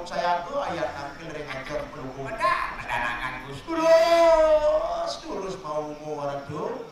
kampung saya tuh ayat tampil dari ngajak pelukung. Ada nangan Gus. Terus mau orang tuh.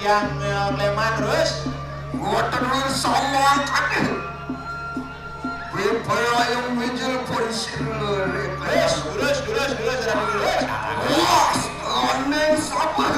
Yang leman terus gua terus sombong kan bepala yang mijil polisi terus wah aneh sabar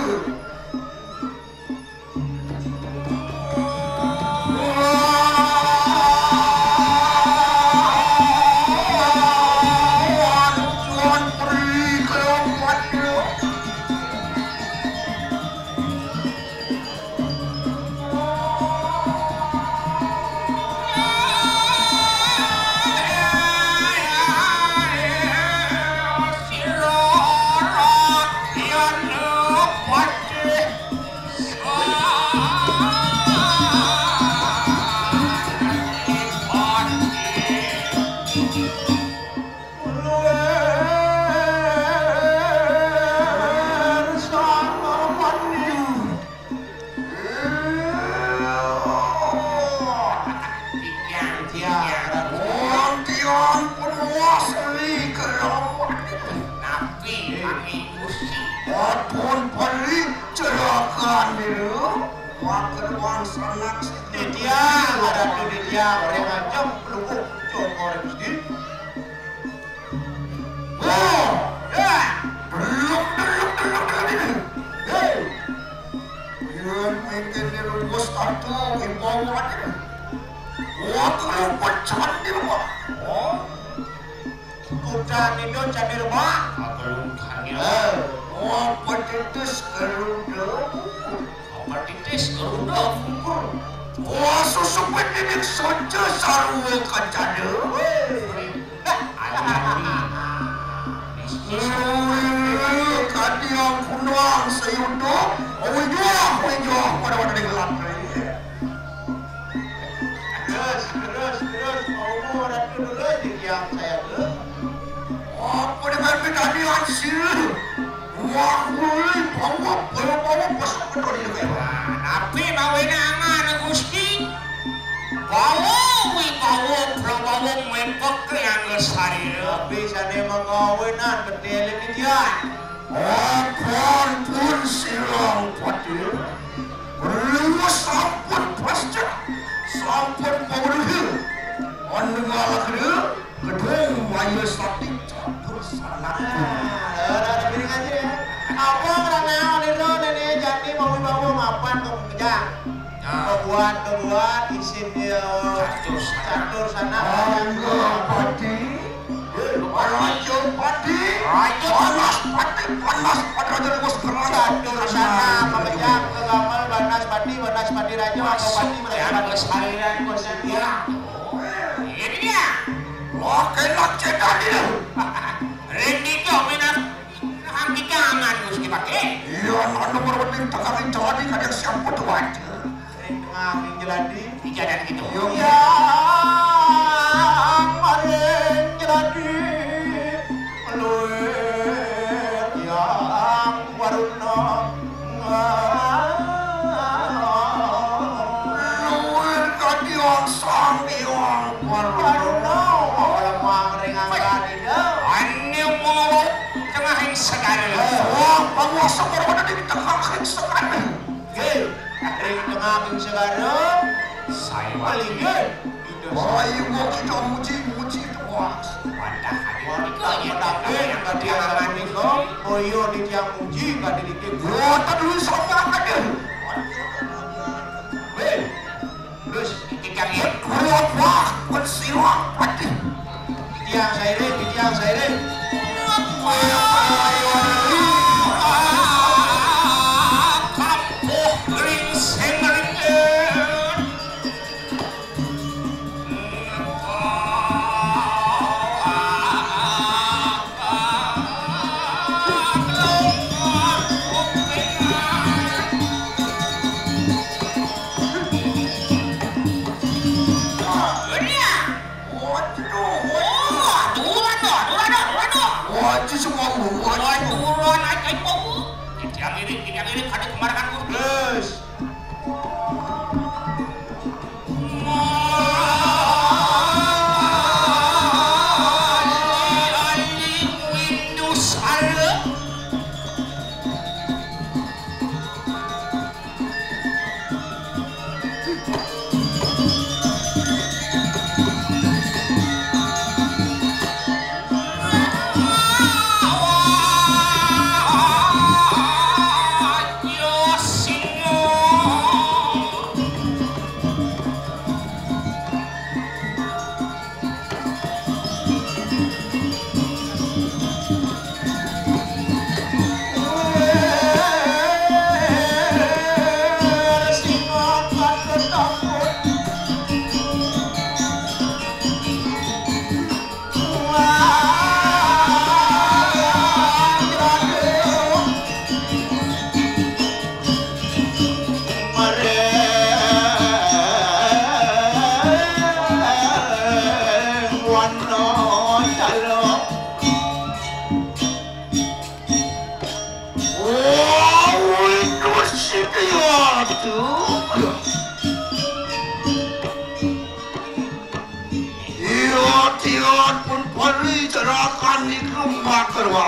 saya paling Wah, iya kita muji doang. Wadah, ada yang kadiasa menika moyo ditiang muji kadidikit Boten lu sombongan. weh terus Tiang ieu kuloba bersirah pati. ditiang saire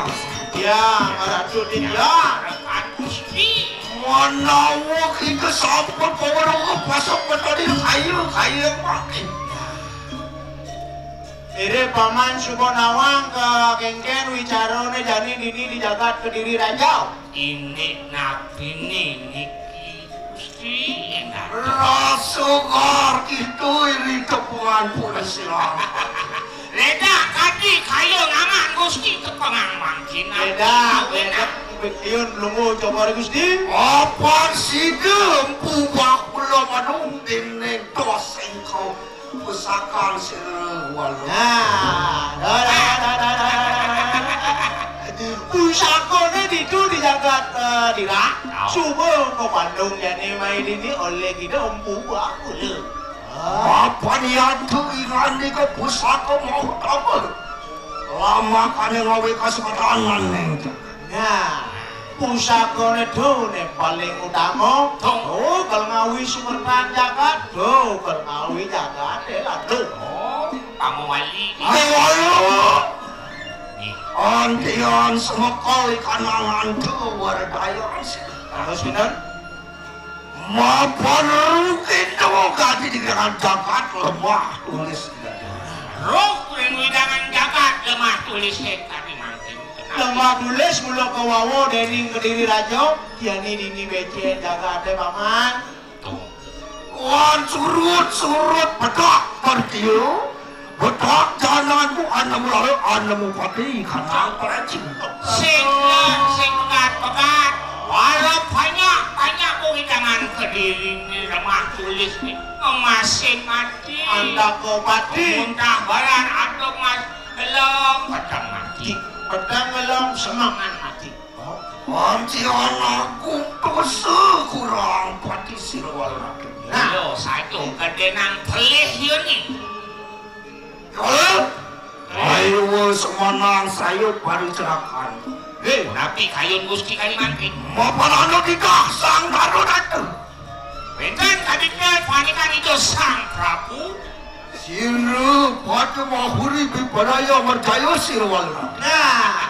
terus ya maratu dia Mana wakil kesampun pawarang pasok betadi kayu makin. ire paman Subonawang ke kengken wicarone jani dini di jagat Kediri Raja ini nabi niki Gusti enak Rasugar itu iri kepungan pula silang. Reda kadi kayu ngaman Gusti kepengang mangkin beda bekiun lungo coba Gusti Apa si dempu bakula manung dene doseng kau pusakan serewal. nah pusakone ditu di jagat Dira subuh ke Bandung jani main ini oleh kita empu aku le Apa niat tu iran ni ke pusaka mau apa? Lama kan ngawe kasematangan neng. nah pusakone done paling utama kalau ngawi sumerkan jagat kalau ngawi jagat lalu kamu wali Ayo, antian semekal kanangan tu wardayan sih. terus bener Mapan rukin tu kaki di jagat lemah tulis. roh yang widangan jagat lemah tulis tadi mangkin lemah tulis mula kawawo dari Kediri Raja kiani dini becet jagat paman Wan surut bedak pertiu. Bedak jalan tu anamu pati kanang percing. sing pegat walau banyak widangan Kediri ini lemah tulis nih masih mati anda kopati muntah baran atau mas belum pedang mati pedang ngelom semangat mati Anti anakku dosa kurang pati sirwal rakyat. Yo satu kedenang pelih yuni Ayo semanang sayup baru cerakan. tapi kayun Gusti Kalimantan Mapan anak kita sang baru datang. Benten kadiknya panikan itu sang Prabu Sira pada mahuri biparaya merjaya sirwal rakyat. nah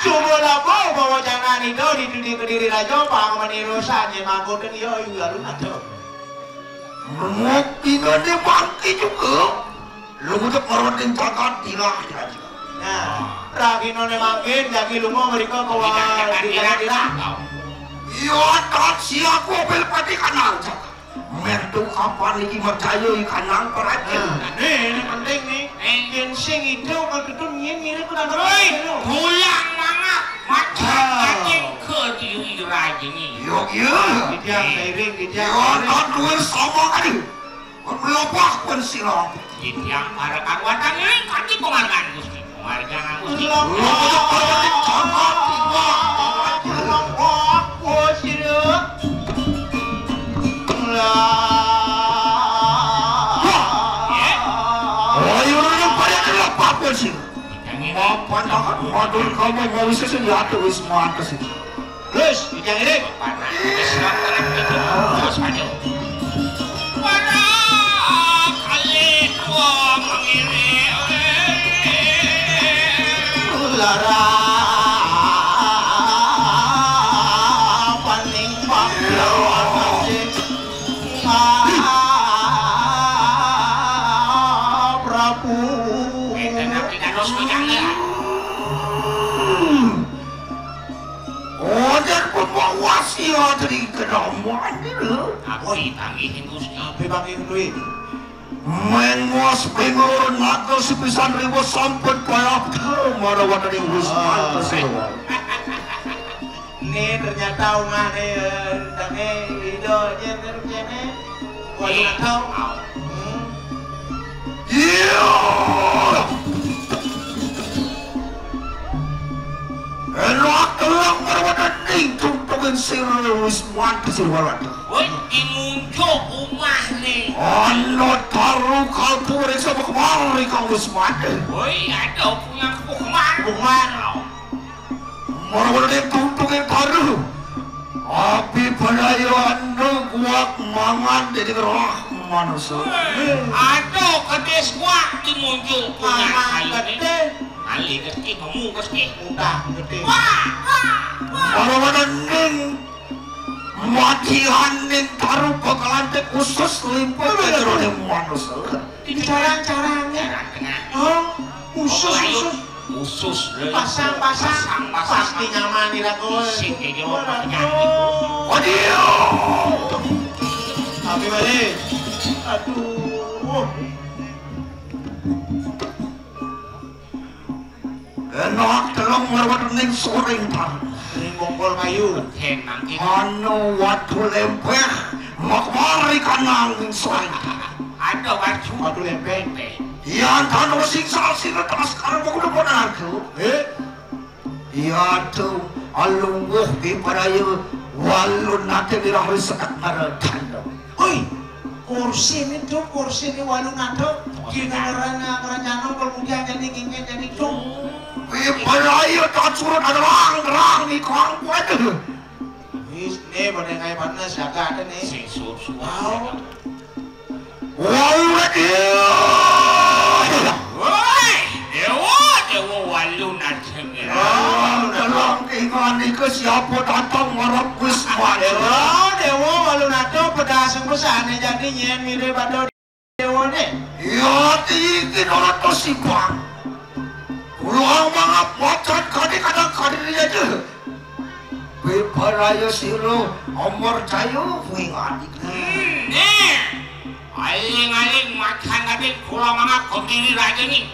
coba labo bawa jangan itu di Kediri Raja pang menirusan yang mangkutkan yo lalu ada Mungkin ada bangki juga. Lu udah korban jagat dilah aja. Nah, ragino mangkin jagi lungo mereka kawa di dira. Iya, tak siap mobil pati kanang. Merdu kapan lagi mercayo kanang perhatian. Ini penting nih. Ginseng itu kalau itu nyin itu nggak Pulang mana? Macam kacing ke diui rajini. Yo, Dijang seiring, dijang. yo, tak dua sama kali. Melopah pun silap. Yang para karuatan ini kaki penghargaan Gusti. Penghargaan Gusti. Madur kamu mau bisa senjata wis mantas itu. Terus, dijang ini. Panas Islam tenang itu. Terus aja. Pada kali tua mengirim. Lara paning pahlawan Prabu. Tenang tidak harus berjalan. Dan pembawa sia dari kedamuan itu. Aku dipanggilin Gusti. Bebangin duit. Menguas pengur naga sepisan ribu sampun payak marawat dari wisman tersebut. Ini ternyata umah nih, tangnya video jene, walau nggak tahu. Iya. Enak telang marawat dari tuntungin sirah wisman tersebut. Woi, dimuncul umah nih. Ano taruh kalpur sama kemari kang wisman. Woi, ada punya kemana? Bukman, Marawat dari tuntungin taruh. Api padayan guak mangan jadi roh manusia. Ada kedes gua dimuncul punya mama kali gede, kali gede kamu gede. udah gede. Marawat ning mati hanin taruh bakalan teh khusus limpah dari roh manusia. Carang-carangnya, oh, Usus pasang, pasti nyaman nih lagu. Sing kayak gitu makanya. Waduh. Tapi balik, aduh. Enak telang marawat ning soreng tar. Ini bongkol kayu. Tenang kita. Anu watu lempeh makmari kanang ning soreng. Ada baju. Waduh lempeng. Yan tanu siksa sila taas karang mo kuno na ako. Iya tuh alungguh di parayu walun natin dirahul sa katmaratan. Hoi, kursi ini walung nato. Ginaran na kerajaan kalau mungkin jadi ingin jadi cung. Di parayu tak surat ada rang ni kong waduh. Ini pada kayak panas jaga ada nih. Sing susu. Wow. Walun dia. Woi, dewa walun natin. Dalam ingan ke siapa datang marap wisman. Dewa walung nato pedasang besar nih jadi nyen mirip pada dewa nih. Ya tinggi orang tu sibang. Pulang mga pacat kadang-kadang dia je. Beparaya silo omor cayo wingan. Nih, aling-aling makan nabi pulang mga komini raja nih.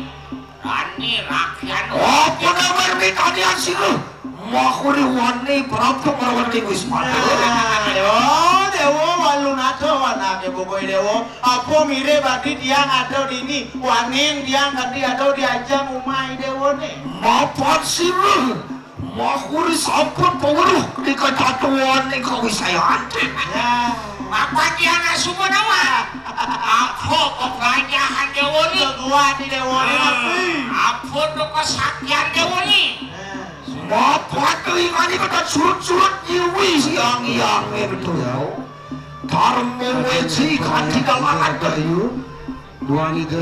Rani rakyat. Apa nama mereka dia silo? Makuri wani prapu merawati wisman. Dewa walung nato anaknya pokoknya dewa. Apa mirip bagi dia ada di ini. Wanin dia nanti ada di ajang umai dewa nih. Mapat silo. Makuri sampun pawuluh di kejatuhan ni kawisayan. Ya. Apa dia nak semua nama? Aku kekerajaan dewa nih. Keguat di dewa nih. Aku tuh kesaktian dewa nih. Mapat ingan ni kata surut-surut nyiwi siang-yang betul ya. Tarmo weci kanti dalangan kayu. Duangi ke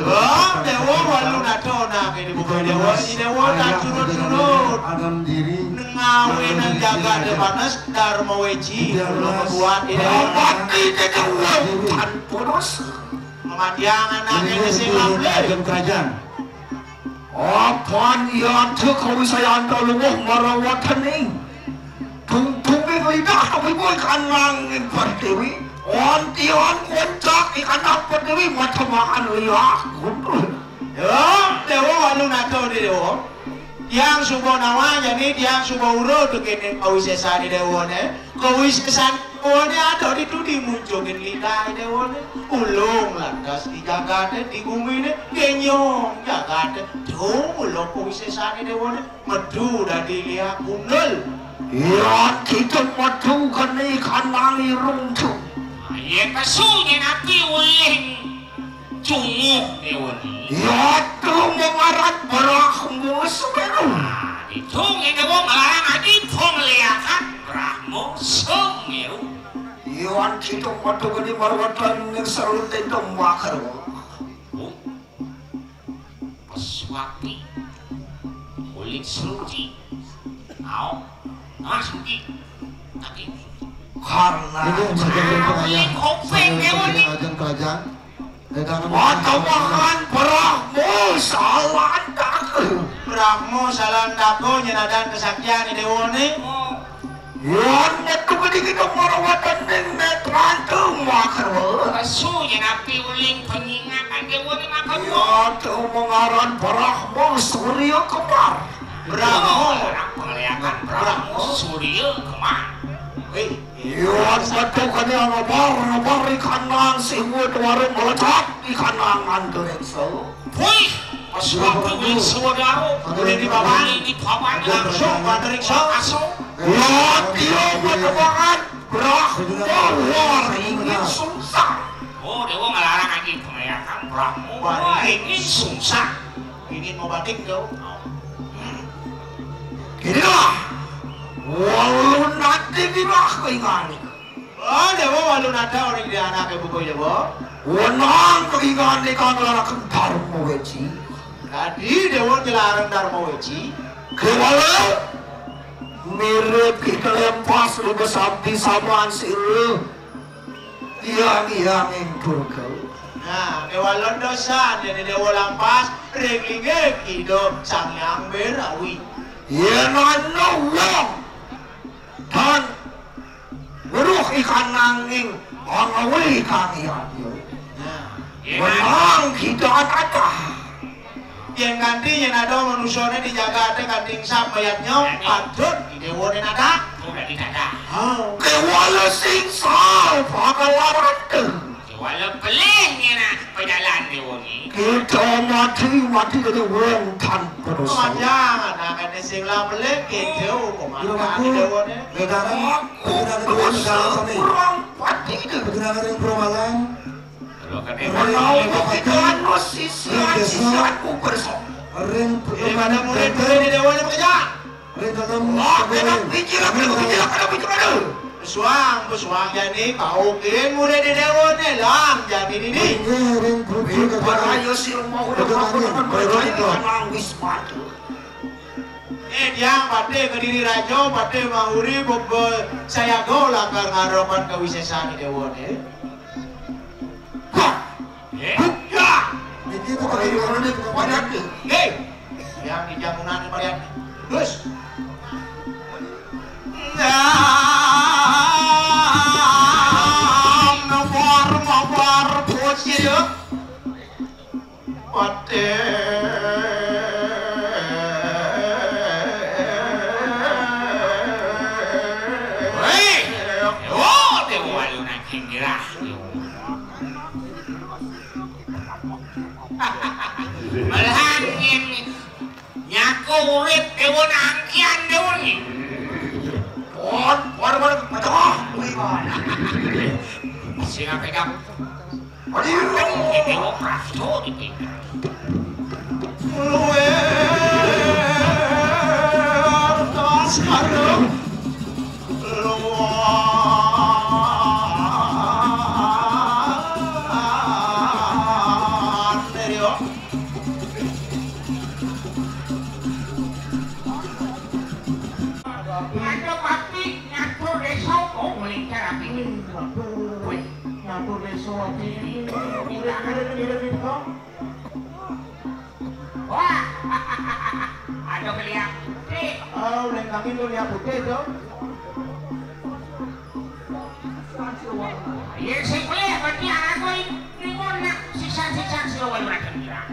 Dewa walung nato anaknya pokoknya dewa. Ini dewa tak surut-surut. Agam diri Ngawe nang jaga de panas dharma weci. Keguat di dewa. Mati jadi wautan podos. Kematian anaknya di sini agam kerajaan. Apaan yang terkawin saya anda luwah marawatan ini Tungtungin lidah tapi boy kanangin perdewi Ontian koncak ikan apa dewi matamaan liak Yo, dewa walu nato di dewa Tiang subo namanya nih, tiang subo uro tuh kini kawisesan di dewa nih Kawisesan dewa nih ada di tuh dimunculin lidah dewa nih Ulung lantas di Jakarta, di bumi nih Kenyong Jakarta Tuh ulung kawisesan di dewa nih Medu dari liak kunul Ya kita madu kan ikan nali rungtung Ya kasunya napi uling cunguk dewa ni Ya tuh mengarat berahmu semeru ditungin dewa melarang adi pemeliakan Brahmo semeru Iwan kita madu kan di marwatan yang selalu tentang makar Peswapi uling seruji Au Masuki Tapi Karena uling kopeng dewa ni Matamaan berahmu salah tak Brahmo salam dako nyenadan kesaktian di dewa nih Iwan itu kan kita marwatan yang netrantung makar kasunya napi uling penyingatan dewa ni makan Ya tuh mengarat berahmu surya kemar Brahmo pengeliakan Brahmo Surya kemar Iwan betul kan yang ngabar ikan nang sihut warung meletak ikan nangan direkso Wih, peswapi uling saudara Udah di bawah di papan Langsung banteriksa langsung Ya dia matamaan berahmu waringin sungsang Oh, dewa ngelarang lagi pengeliakan Brahmo ingin sungsang Ingin mau batik jauh Inilah walau nanti dilah keingani Oh, dewa walu nada orang di anak ibu kau dewa Wenang keingani kang larakan dharma weci Tadi dewa dilarang dharma weci Kewalau mirip kita lempas lebih sampai samaan siru yang durkau Nah, dewa londosan jadi dewa lampas reglingnya kido sang yang berawi Yenan wong dan beruh ikan nanging angawi kang iyan Nah, Wenang kita tata yang ganti yang ada manusianya di Jakarta ganti sap bayatnya patut di dewa dan ada udah dikata oh Kewala singsa pagalaran walau pelihnya na pejalan dewa ni kita mati dari wong tanpa dosa kemanjangan akan disinglah melek gitu kemanjangan di dewa nih kurang pati Pergerakan perumahan kalau kata menaukan sisianku bersama daripada murid-murid di dewa nih bekerja Pesuang jadi kau kirim murid di dewa nih lang jadi ini dia pate ke diri raja pate mahuri bobo saya go langgar ngarokan kewisesan di dewa nih yang di jamunan ini melihat terus mawar puji pate dewa lu nak kira malahan nyaku urip dewa nangkian dewa ni sehingga pegang dewa prasto dipegang luwe tas harum Wah, ada beliau. Oh, lain kami tu lihat putih tu. Ya, saya boleh berarti aku ini nak sisa-sisa silawan mereka bilang.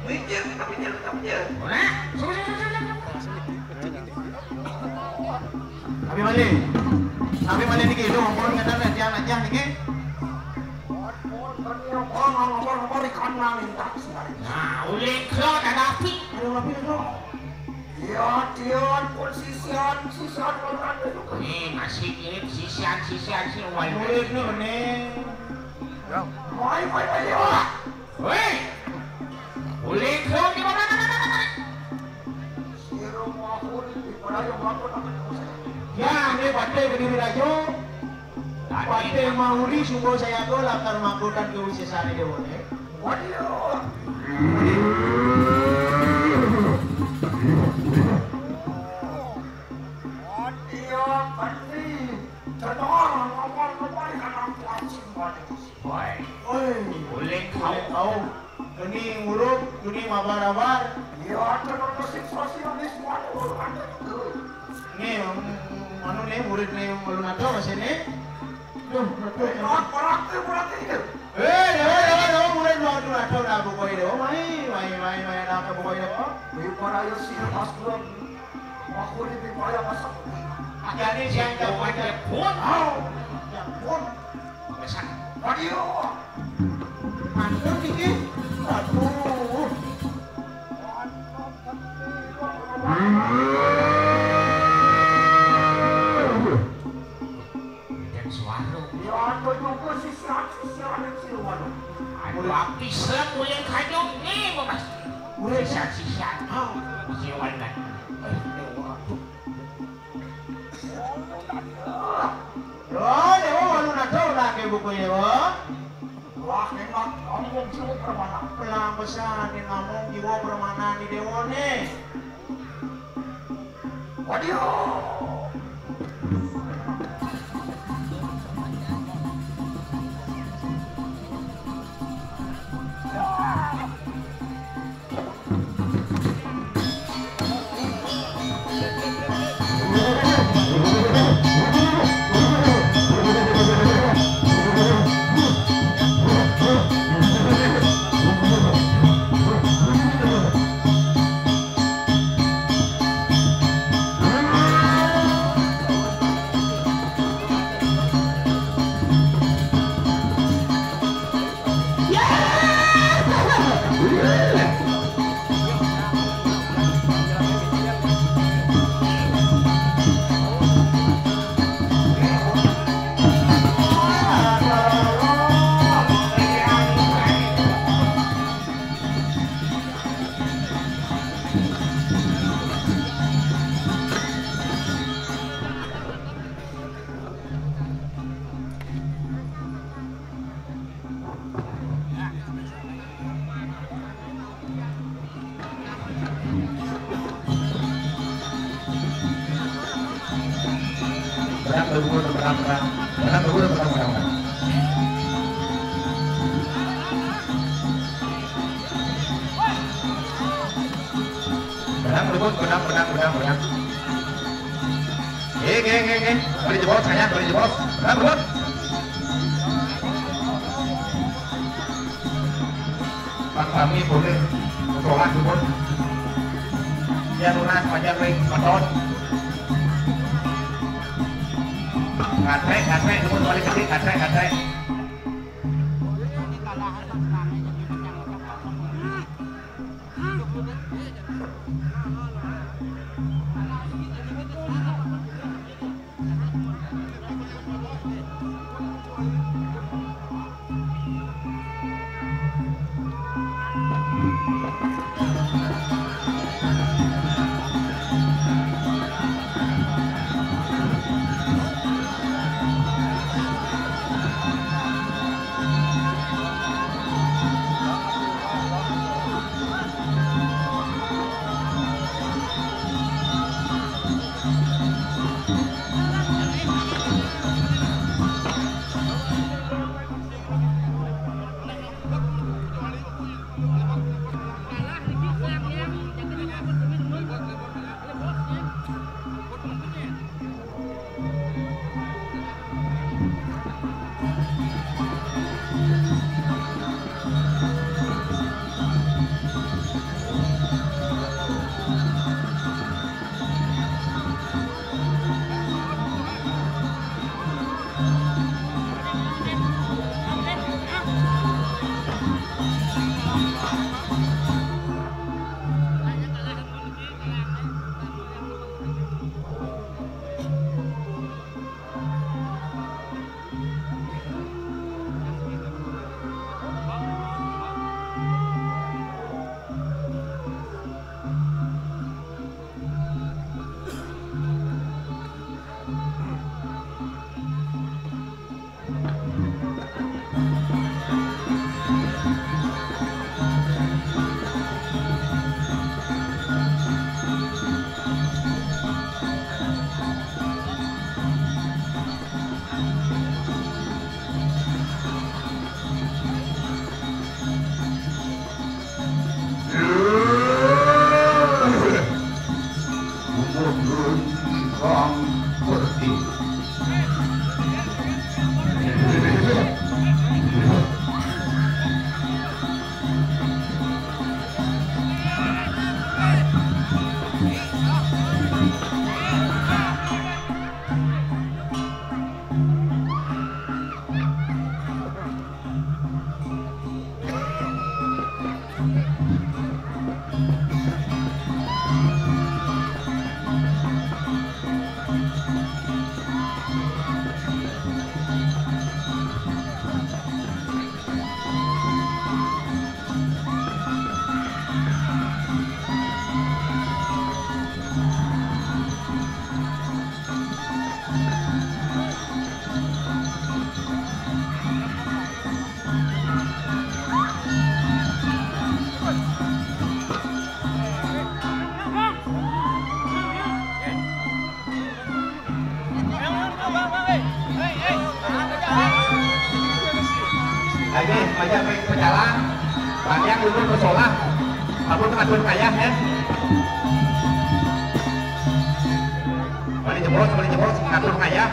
Mikir, tapi dia. Boleh? Abi mana ni ke? Dong, orang kata nak jangan ni ke? Orang ikan minta. Nah, oleh kau ada api. Tian, sisian orang Ni masih kirim sisian silawan. Boleh tu ni. Mai. Hei, oleh kau di mana? Siro mahul di pada yang mampu nak. Ya, ni pakai berdiri rajo. Pakai mahuri sumber saya tu lakar makutan ke usia sana dia boleh. Waduh. Tian, pasti. Cenderung ngomong ikan plastik banyak. Oleh kau. Ini nguruk, ini mabar-mabar. Ya, cenderung sosialis orang. Ni, mana ni murid ni malu nak tahu macam ni? Berarti. Murid mau tu nak tahu nak buku ini. Mai nak buku ini apa? Para yang sih masuk, aku lebih banyak masuk. Jadi siapa Wajah pun? pun. Pun. Besar. Waduh. Mantu ni. Aduh. Dan suara. Ya, tu juga sisian yang siluman. Aduh, api serap boleh kajong ni, mas. Murid Sisian. Silawan kan. Dewa malu nak tahu nak ke buku ini, Wah, memang ngomong jiwa permana. Pelang besar ni ngomong jiwa permana ni dewa ni. Waduh. Benang. Boleh jebol saya, boleh jebol. Benang. Bang kami boleh sholat jebol. Dia lunas macam ring motor. Gatrek, jebol balik ke sini, gatrek. aja berjalan. Banyak dulu bersolah. Aku ngatur kaya ya. Balik jebol, ngatur kaya.